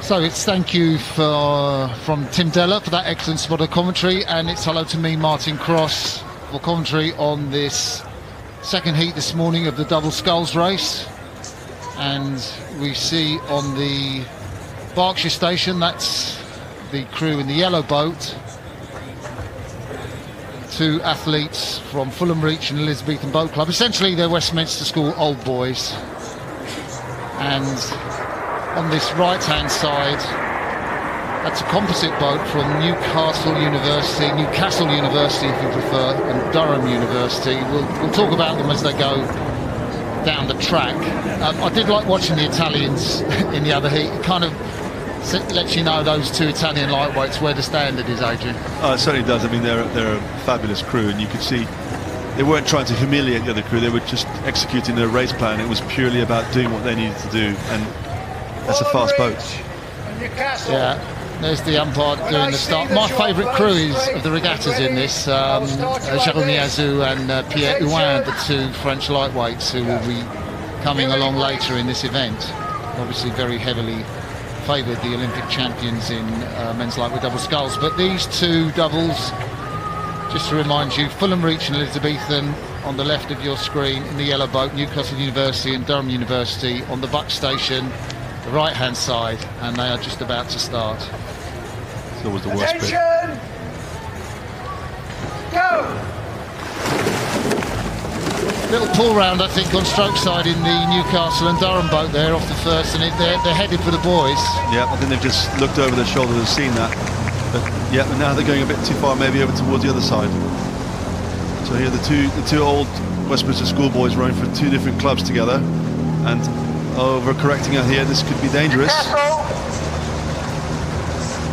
So it's thank you from Tim Della for that excellent spot of commentary, and it's hello to me, Martin Cross, for commentary on this second heat this morning of the Double Sculls race. And we see on the Berkshire station, that's the crew in the yellow boat, two athletes from Fulham Reach and Elizabethan Boat Club. Essentially they're Westminster School old boys, and on this right-hand side, that's a composite boat from Newcastle University if you prefer, and Durham University. We'll talk about them as they go down the track. I did like watching the Italians in the other heat. It kind of lets you know, those two Italian lightweights, where the standard is, Adrian. Oh, it certainly does. I mean, they're a fabulous crew, and you could see they weren't trying to humiliate the other crew. They were just executing their race plan. It was purely about doing what they needed to do, and that's a fast boat. Yeah, there's the umpire doing the start. My favourite crew of the regattas in this, Jérôme Niazou and Pierre Houin, the two French lightweights who will be coming along later in this event. Obviously very heavily favoured, the Olympic champions in men's lightweight double sculls. But these two doubles, just to remind you, Fulham Reach and Elizabethan on the left of your screen in the yellow boat, Newcastle University and Durham University on the Buck station, the right hand side, and they are just about to start. It's always the worst bit. Go! Little pull round, I think, on stroke side in the Newcastle and Durham boat there off the first, and they're headed for the boys. Yeah, I think they've just looked over their shoulder and seen that. But yeah, but now they're going a bit too far, maybe over towards the other side. So here the two old Westminster schoolboys rowing for two different clubs together, and over-correcting out here, this could be dangerous.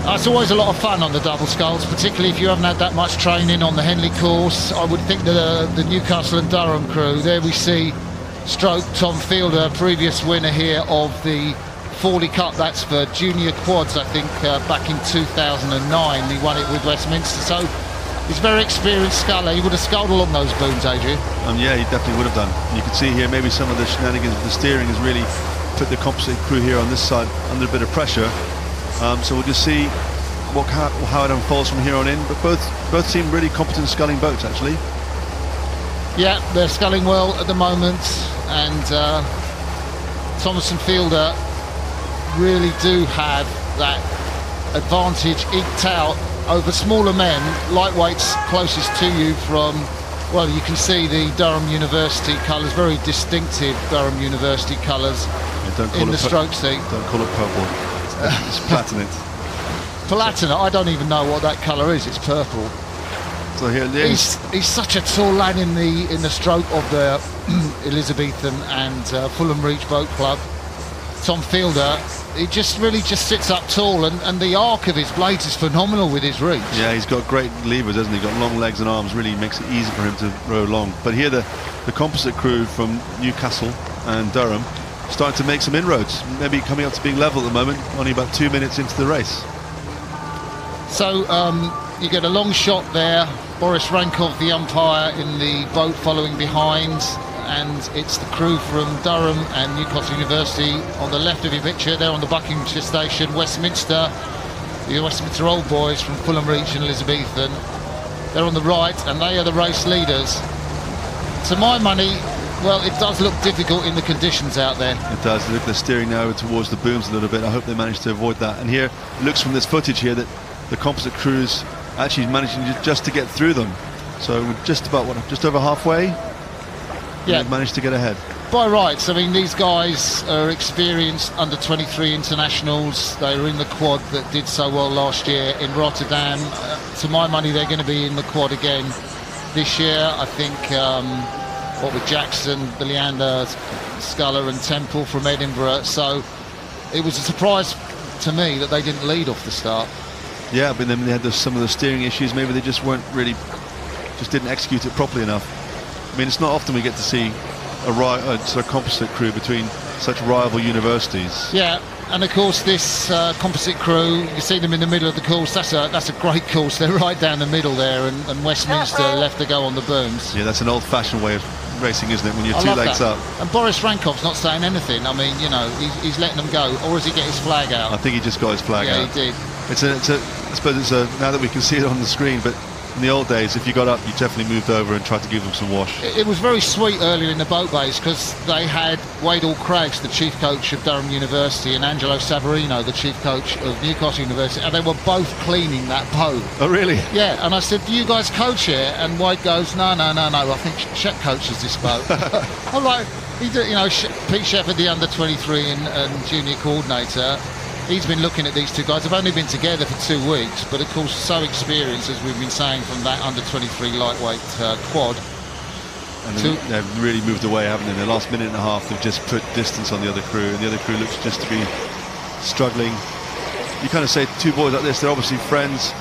It's always a lot of fun on the double sculls, particularly if you haven't had that much training on the Henley course. I would think that the Newcastle and Durham crew, there we see stroke Tom Fielder, previous winner here of the Varley Cup. That's for junior quads, I think, back in 2009. He won it with Westminster, so he's a very experienced sculler. He would have sculled along those booms, Adrian. Yeah, he definitely would have done. You can see here maybe some of the shenanigans of the steering has really put the composite crew here on this side under a bit of pressure. So we'll just see how it unfolds from here on in. But both seem really competent sculling boats, actually. Yeah, they're sculling well at the moment, and Thomas and Fielder really do have that advantage eked out over smaller men, lightweights closest to you from, well, you can see the Durham University colours, very distinctive Durham University colours in the stroke seat. Don't call it purple. It's platinum. Platinum, I don't even know what that colour is. It's purple. So here he's such a tall lad in the stroke of the Elizabethan and Fulham Reach Boat Club. Tom Fielder, he really sits up tall, and the arc of his blades is phenomenal with his reach. Yeah, he's got great levers, hasn't he? Got long legs and arms, really makes it easy for him to row long. But here the composite crew from Newcastle and Durham starting to make some inroads, maybe coming up to being level at the moment, only about 2 minutes into the race. So you get a long shot there, Boris Rankov, the umpire, in the boat following behind, and it's the crew from Durham and Newcastle University on the left of your picture. They're on the Buckinghamshire station. Westminster, the Westminster old boys from Fulham Reach and Elizabethan, they're on the right, and they are the race leaders. To my money, well, it does look difficult in the conditions out there. It does. Look, they're steering now towards the booms a little bit. I hope they manage to avoid that. And here, it looks from this footage here that the composite crews actually managing just to get through them. So we're just about, just over halfway? Yeah. They've managed to get ahead. By rights, I mean, these guys are experienced under 23 internationals. They were in the quad that did so well last year in Rotterdam. To my money, they're going to be in the quad again this year. I think what with Jackson, the Leander, Sculler and Temple from Edinburgh. So it was a surprise to me that they didn't lead off the start. Yeah, but then they had some of the steering issues. Maybe they just didn't execute it properly enough. I mean, it's not often we get to see a sort of composite crew between such rival universities. Yeah, and of course this composite crew, you see them in the middle of the course. That's a great course. They're right down the middle there, and Westminster left to go on the booms. Yeah, that's an old-fashioned way of racing, isn't it? When you're 2 legs up. And Boris Rankov's not saying anything. I mean, you know, he's letting them go, or does he get his flag out? I think he just got his flag out. Yeah, he did. I suppose it's a, now that we can see it on the screen, but in the old days, if you got up, you definitely moved over and tried to give them some wash. It was very sweet earlier in the boat base because they had Wade Craggs, the chief coach of Durham University, and Angelo Savarino, the chief coach of Newcastle University, and they were both cleaning that boat. Oh, really? Yeah, and I said, do you guys coach here? And Wade goes, no, I think Shep coaches this boat. I'm like, you know, Pete Shepherd, the under-23 and junior coordinator, he's been looking at these two guys. They've only been together for 2 weeks, but of course so experienced, as we've been saying, from that under-23 lightweight quad. And they've really moved away, haven't they? In the last minute and a half, they've just put distance on the other crew, and the other crew looks just to be struggling. You kind of say 2 boys like this, they're obviously friends,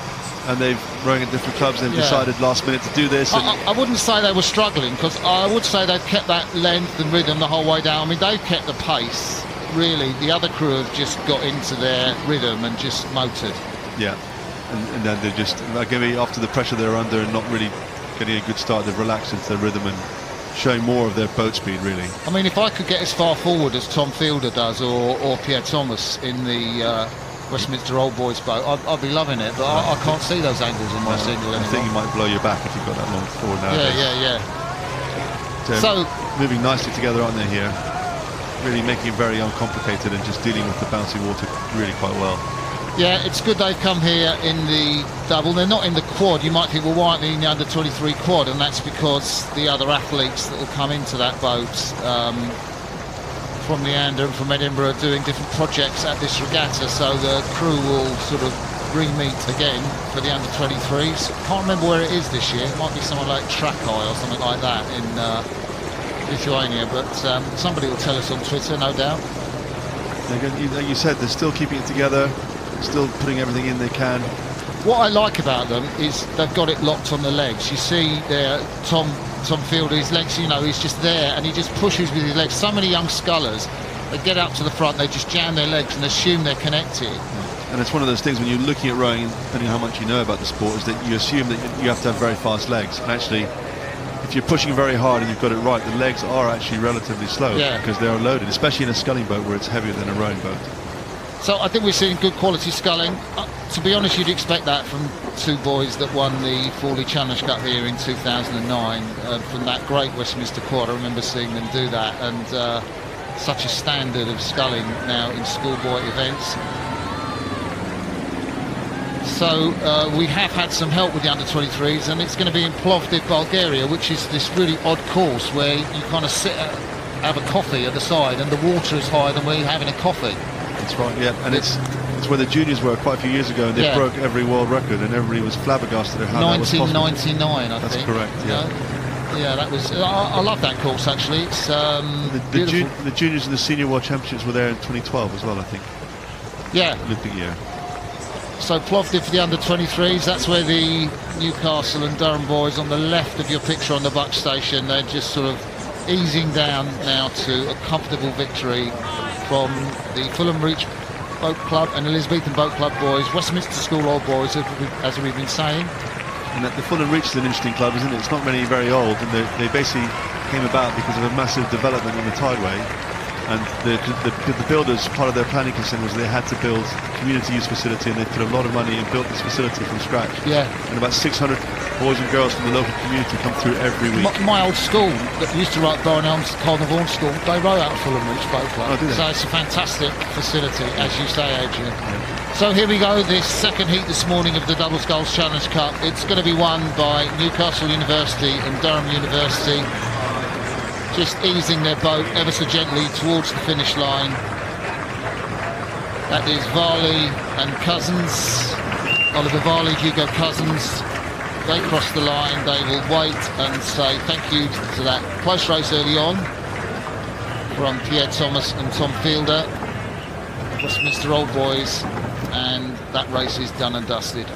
and they've rowing at different clubs, and they've decided last minute to do this. I wouldn't say they were struggling, because I would say they've kept that length and rhythm the whole way down. I mean, they've kept the pace. Really, the other crew have just got into their rhythm and just motored. Yeah, and then they're just, maybe after the pressure they're under and not really getting a good start, they've relaxed into their rhythm and showing more of their boat speed, really. I mean, if I could get as far forward as Tom Fielder does or Pierre Thomas in the Westminster Old Boys boat, I'd be loving it, but I can't see those angles on my single anymore. I think you might blow your back if you've got that long forward nowadays. Yeah. So moving nicely together, aren't they, here? Really making it very uncomplicated and just dealing with the bouncy water really quite well. Yeah, it's good they've come here in the double. They're not in the quad. You might think, well, why aren't they in the under-23 quad? And that's because the other athletes that will come into that boat from Leander and from Edinburgh are doing different projects at this regatta, so the crew will sort of re-meet again for the under-23s. Can't remember where it is this year. It might be somewhere like Trakai or something like that in Lithuania, but somebody will tell us on Twitter, no doubt. Like you said, they're still keeping it together, still putting everything in they can. What I like about them is they've got it locked on the legs. You see there, Tom Fielder, his legs, you know, he's just there and he just pushes with his legs. So many young scullers, they get up to the front, they just jam their legs and assume they're connected. And it's one of those things when you're looking at rowing, depending on how much you know about the sport, is that you assume that you have to have very fast legs. And actually, if you're pushing very hard and you've got it right, the legs are actually relatively slow because they are loaded, especially in a sculling boat where it's heavier than a rowing boat. So I think we're seeing good quality sculling. To be honest, you'd expect that from 2 boys that won the Varley Challenge Cup here in 2009 from that great Westminster quad. I remember seeing them do that, and such a standard of sculling now in schoolboy events. So we have had some help with the under-23s, and it's going to be in Plovdiv, Bulgaria, which is this really odd course where you kind of sit, have a coffee at the side, and the water is higher than where you're having a coffee. That's right, yeah, and it's where the juniors were quite a few years ago, and they broke every world record, and everybody was flabbergasted at how that was possible. 1999, I think. That's correct, yeah. Yeah, that was. I love that course actually. It's the juniors and the senior world championships were there in 2012 as well, I think. Yeah. Olympic year. So Plovdiv for the under-23s, that's where the Newcastle and Durham boys on the left of your picture on the buck station, they're just sort of easing down now to a comfortable victory from the Fulham Reach Boat Club and Elizabethan Boat Club boys, Westminster School Old Boys, as we've been saying. And the Fulham Reach is an interesting club, isn't it? It's not very old, and they basically came about because of a massive development on the tideway. And the builders, part of their planning consent was they had to build a community use facility, and they put a lot of money and built this facility from scratch. Yeah. And about 600 boys and girls from the local community come through every week. My old school that used to run Bowen Elms Cardinal Vaughan School, they row out Fulham Reach Boat Club. Oh, do they? So it's a fantastic facility, as you say, Adrian. Yeah. So here we go, this second heat this morning of the Double Sculls Challenge Cup. It's going to be won by Newcastle University and Durham University, just easing their boat ever so gently towards the finish line. That is Varley and Coussens, Oliver Varley, Hugo Coussens. They cross the line, they will wait and say thank you to that close race early on from Pierre Thomas and Tom Fielder, Westminster Old Boys, and that race is done and dusted.